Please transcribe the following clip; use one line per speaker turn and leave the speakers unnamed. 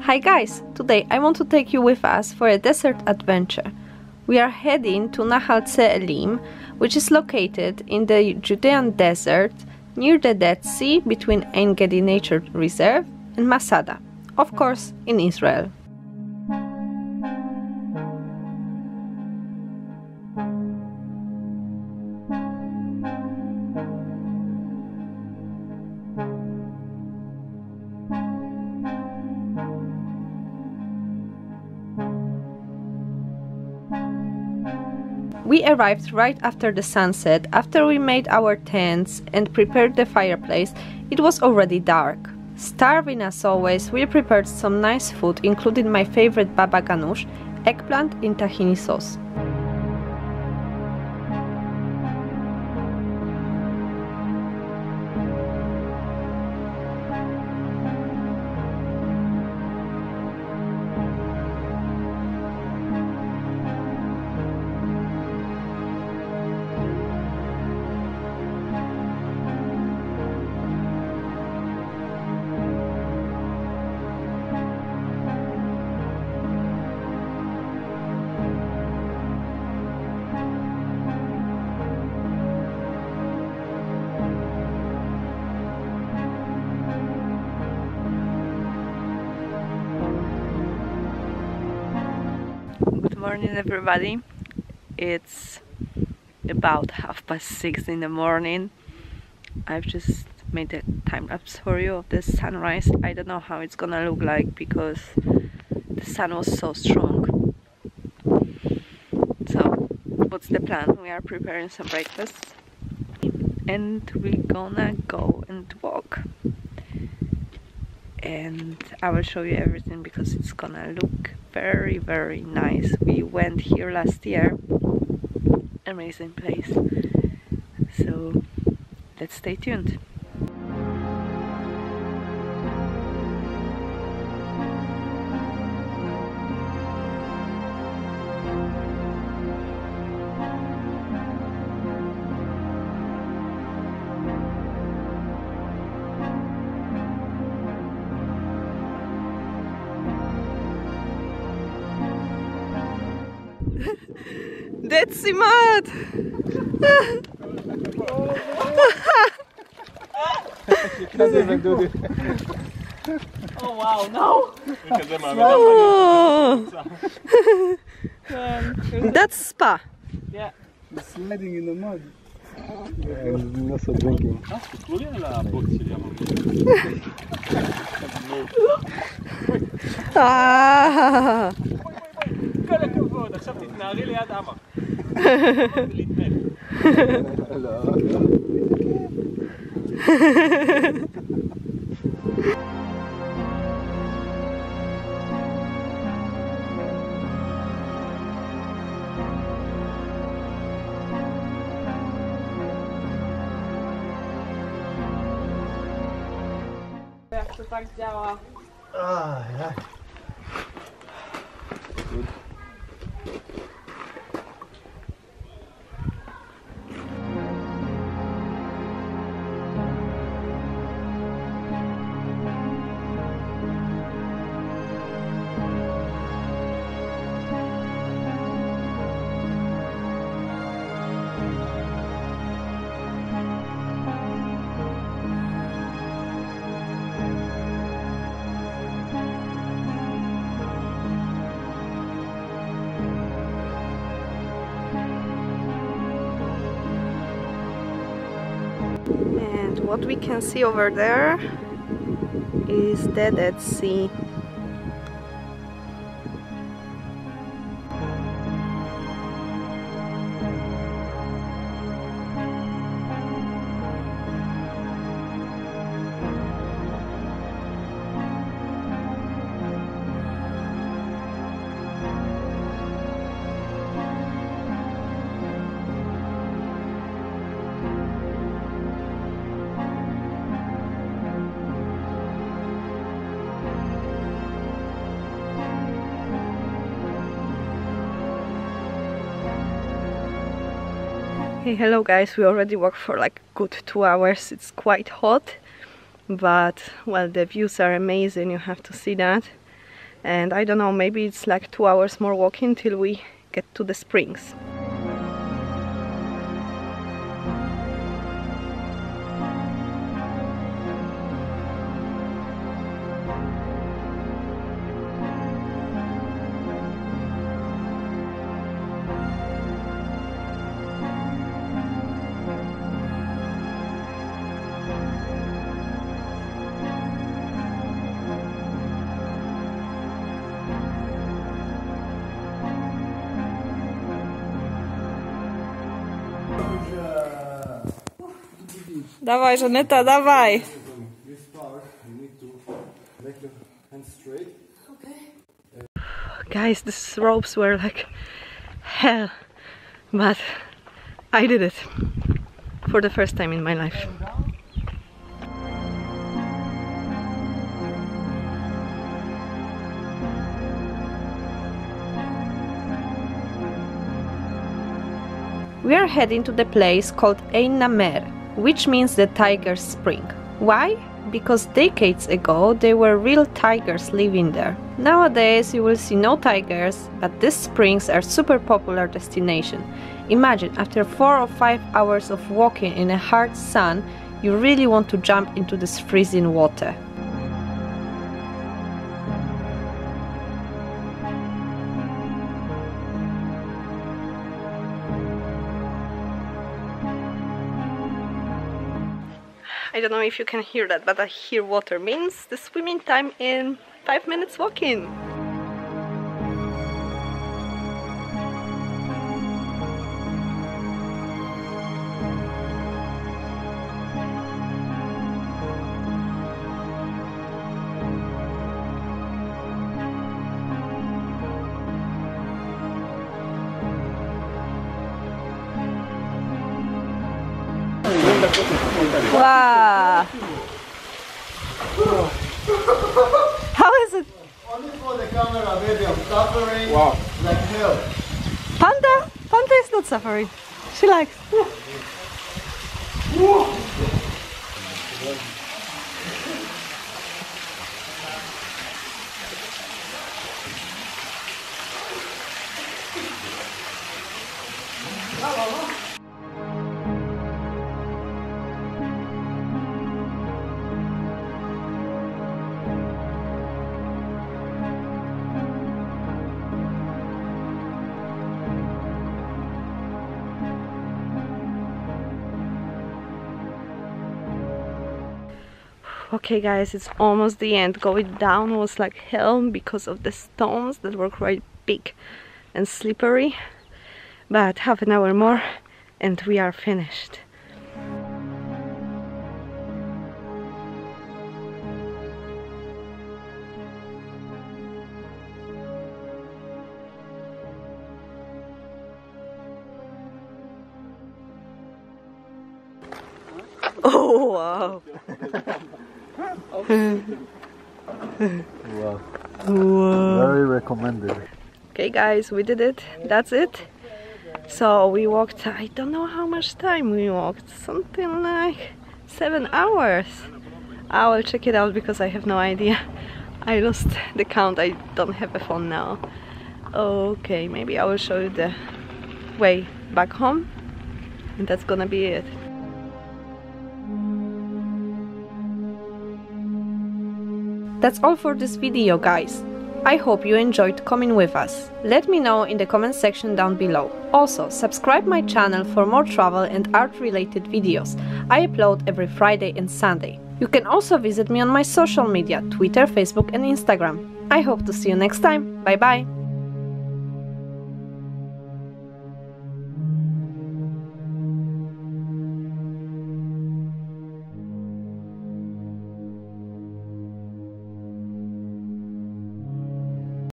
Hi guys! Today I want to take you with us for a desert adventure. We are heading to Nahal Tzeelim, which is located in the Judean Desert near the Dead Sea between Ein Gedi Nature Reserve and Masada, of course in Israel. We arrived right after the sunset. After we made our tents and prepared the fireplace, it was already dark. Starving as always, we prepared some nice food, including my favorite Baba Ganoush, eggplant in tahini sauce. Good morning everybody. It's about 6:30 in the morning. I've just made a time lapse for you of the sunrise. I don't know how it's gonna look like because the sun was so strong. So what's the plan? We are preparing some breakfast and we're gonna go and walk, and I will show you everything because it's gonna look very nice. We went here last year. Amazing place. So let's stay tuned. That's mad!
Oh wow, no!
Oh. That's spa.
Yeah.
Sliding in the mud. And also drinking.
Ah.
כל הכבוד, עכשיו תתנערי ליד אמה.
Jak to tak działa? And what we can see over there is the Dead Sea. Hey, hello guys, we already walked for like good 2 hours. It's quite hot, but well, the views are amazing, you have to see that. and I don't know, maybe it's like 2 hours more walking till we get to the springs. Dawaj, Zaneta, dawaj!
This part, you need to make your hands straight. Okay.
Guys, these ropes were like hell, but I did it for the first time in my life. We are heading to the place called Ein Namir, which means the tiger's spring. Why? Because decades ago there were real tigers living there. Nowadays you will see no tigers, but these springs are super popular destination. Imagine, after 4 or 5 hours of walking in a hard sun, you really want to jump into this freezing water. I don't know if you can hear that, but I hear water. Means the swimming time in 5 minutes walking. Wow! How is it?
Only for the camera, baby. I'm suffering like hell.
Panda? Panda is not suffering. She likes. Okay guys, it's almost the end. Going down was like hell because of the stones that were quite big and slippery. But half an hour more and we are finished. Oh wow!
Wow.
Whoa.
Very recommended.
Okay guys, we did it. That's it. So we walked, I don't know how much time we walked, something like 7 hours. I will check it out because I have no idea. I lost the count, I don't have a phone now. Okay, maybe I will show you the way back home and that's gonna be it. That's all for this video, guys. I hope you enjoyed coming with us. Let me know in the comment section down below. Also, subscribe my channel for more travel and art related videos. I upload every Friday and Sunday. You can also visit me on my social media, Twitter, Facebook and Instagram. I hope to see you next time. Bye bye!